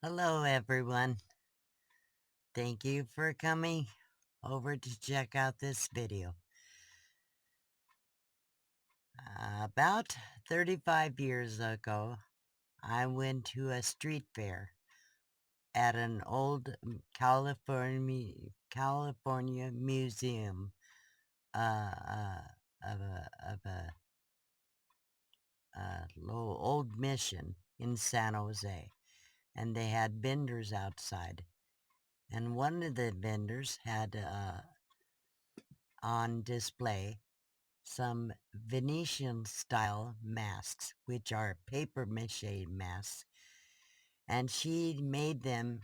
Hello everyone. Thank you for coming over to check out this video. About 35 years ago, I went to a street fair at an old California museum of a old mission in San Jose. And they had vendors outside. And one of the vendors had on display some Venetian style masks, which are paper mache masks, and she made them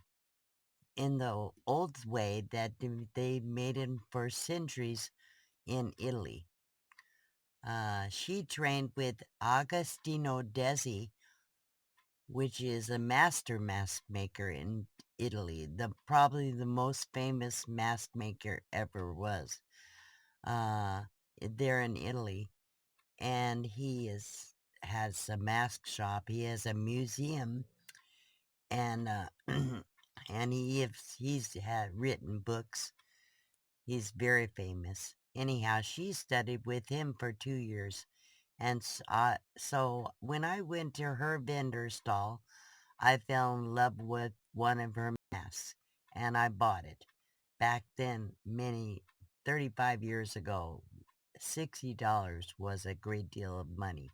in the old way that they made them for centuries in Italy. She trained with Agostino Desi, which is a master mask maker in Italy, probably the most famous mask maker ever was. There in Italy, and he has a mask shop. He has a museum, and and he's had written books. He's very famous. Anyhow, she studied with him for 2 years, and so when I went to her vendor stall, I fell in love with one of her masks, and I bought it. Back then, 35 years ago, $60 was a great deal of money.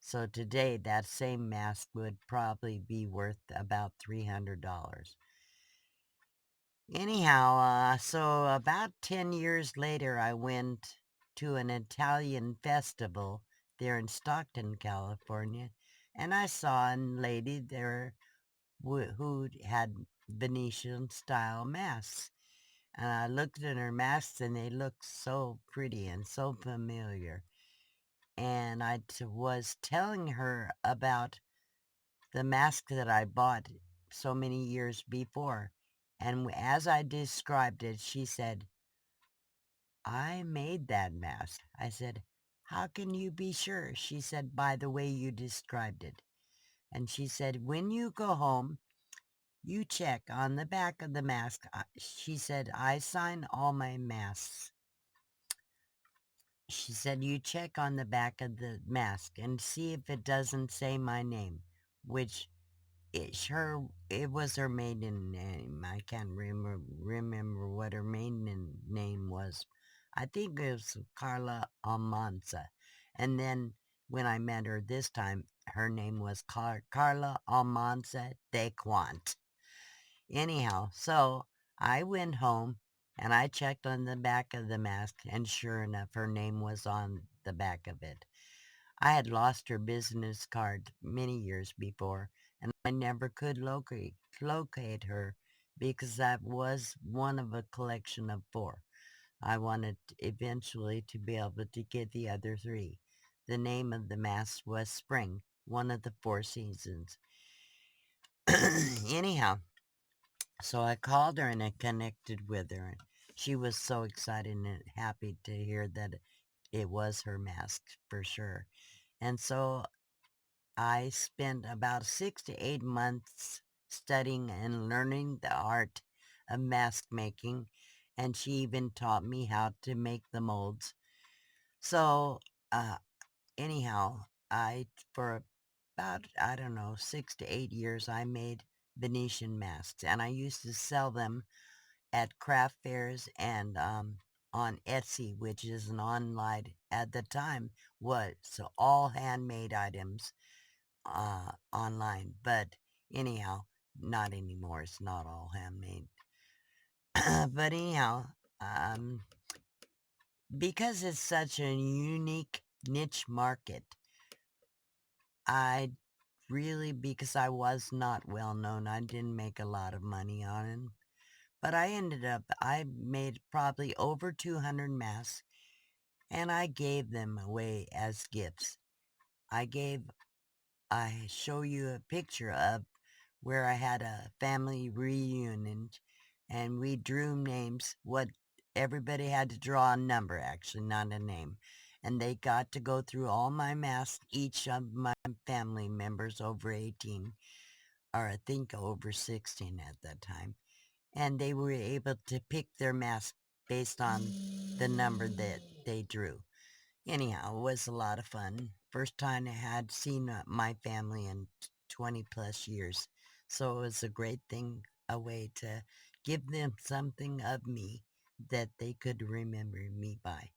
So today, that same mask would probably be worth about $300. Anyhow, so about 10 years later, I went to an Italian festival there in Stockton, California, and I saw a lady there who had Venetian-style masks. And I looked at her masks, and they looked so pretty and so familiar. And I was telling her about the mask that I bought so many years before. And as I described it, she said, "I made that mask." I said, "How can you be sure?" She said, "By the way you described it." And she said, "When you go home, you check on the back of the mask." She said, "I sign all my masks." She said, "You check on the back of the mask and see if it doesn't say my name," which it was her maiden name. I can't remember what her maiden name was. I think it was Carla Almanza. And then when I met her this time, her name was Carla Almanza de Quant. Anyhow, so I went home and I checked on the back of the mask, and sure enough, her name was on the back of it. I had lost her business card many years before, and I never could locate her because that was one of a collection of 4. I wanted eventually to be able to get the other 3. The name of the mask was Spring, one of the 4 seasons. Anyhow, so I called her and I connected with her, and she was so excited and happy to hear that it was her mask for sure. And so I spent about 6 to 8 months studying and learning the art of mask making, and she even taught me how to make the molds. So, anyhow, for about, I don't know, 6 to 8 years, I made Venetian masks, and I used to sell them at craft fairs and on Etsy, which is an online, at the time, was all handmade items online. But anyhow, not anymore. It's not all handmade. But anyhow, because it's such a unique niche market, because I was not well known, I didn't make a lot of money on it. But I made probably over 200 masks, and I gave them away as gifts. I show you a picture of where I had a family reunion, and we drew names. Everybody had to draw a number, actually, not a name. And they got to go through all my masks. Each of my family members over 18 or I think over 16 at that time. And they were able to pick their mask based on the number that they drew. Anyhow, it was a lot of fun. First time I had seen my family in 20 plus years. So it was a great thing, a way to give them something of me that they could remember me by.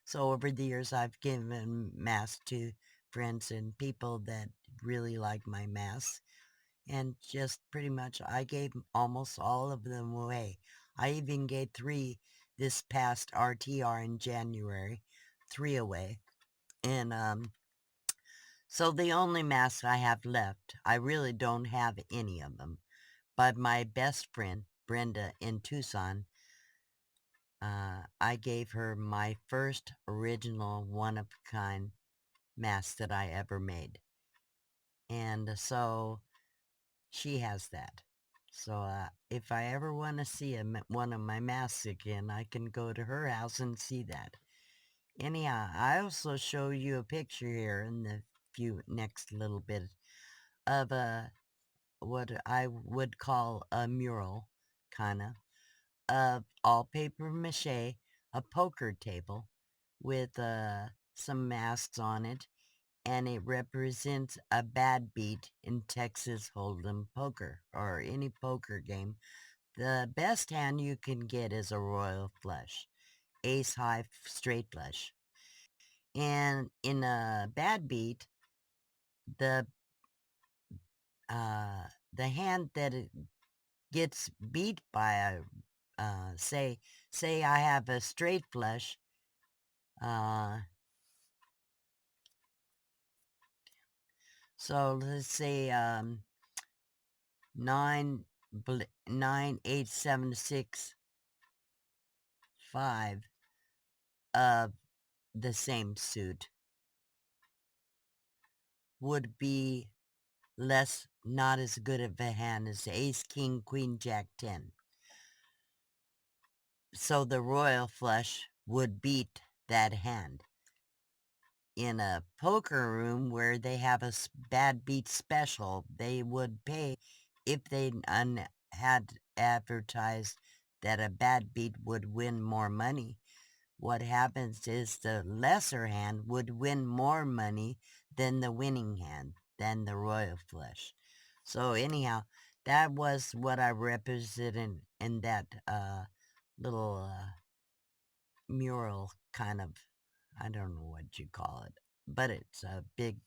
So over the years, I've given masks to friends and people that really like my masks. And just pretty much, I gave almost all of them away. I even gave 3 this past RTR in January, 3 away. And so the only masks I have left, I really don't have any of them. But my best friend, Brenda, in Tucson, I gave her my first original one-of-a-kind mask that I ever made. And so she has that. So if I ever want to see one of my masks again, I can go to her house and see that. Anyhow, I also show you a picture here in the next little bit of what I would call a mural, kind of all paper mache, a poker table with some masks on it, and it represents a bad beat in Texas Hold'em poker, or any poker game. The best hand you can get is a royal flush, ace high straight flush. And in a bad beat, the the hand that it gets beat by a say I have a straight flush, so let's say 9 8 7 6 5 of the same suit would be not as good of a hand as ace, king, queen, jack, 10. So the royal flush would beat that hand. In a poker room where they have a bad beat special, they would pay, if they had advertised that a bad beat would win more money. What happens is the lesser hand would win more money than the winning hand, than the royal flush. So anyhow, that was what I represented in that little mural kind of, I don't know what you call it, but it's a big,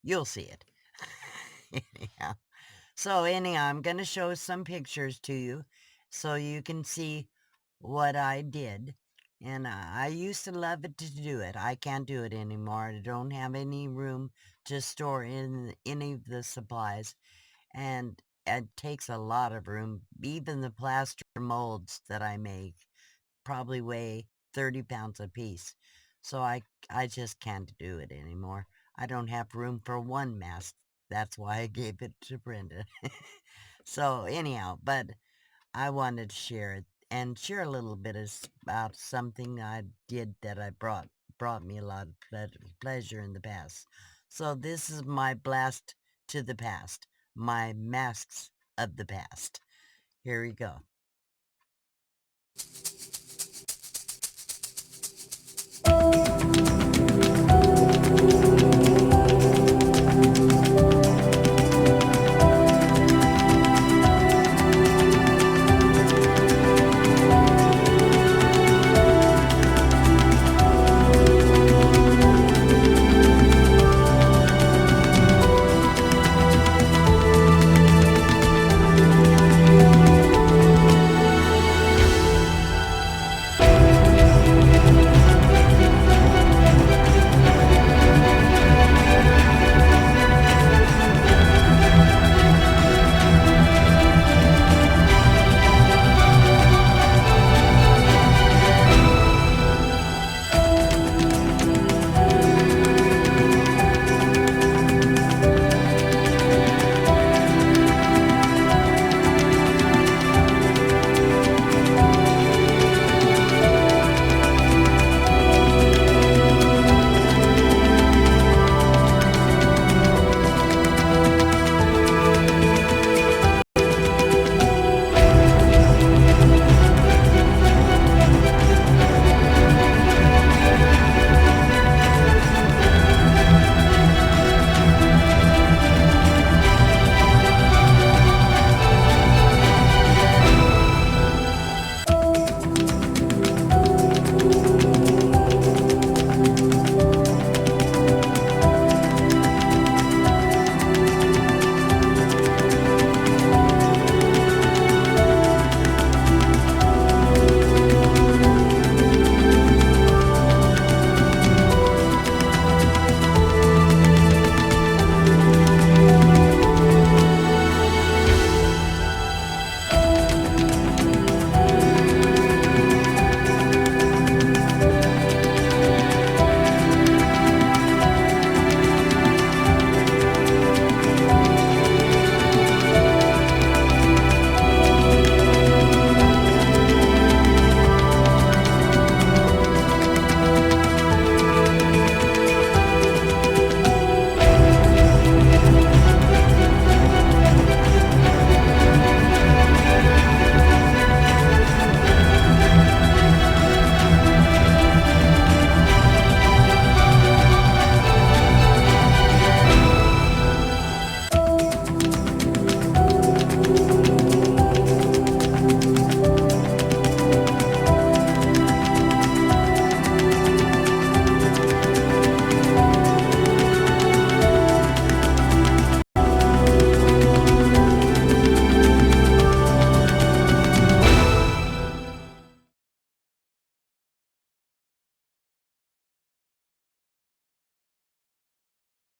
you'll see it. Anyhow. So anyhow, I'm going to show some pictures to you so you can see what I did. And I used to love it to do it. I can't do it anymore. I don't have any room to store in any of the supplies. And it takes a lot of room. Even the plaster molds that I make probably weigh 30 pounds a piece. So I just can't do it anymore. I don't have room for one mask. That's why I gave it to Brenda. So anyhow, but I wanted to share it and share a little bit about something I did that I brought me a lot of pleasure in the past. So this is my blast to the past, my masks of the past. Here we go.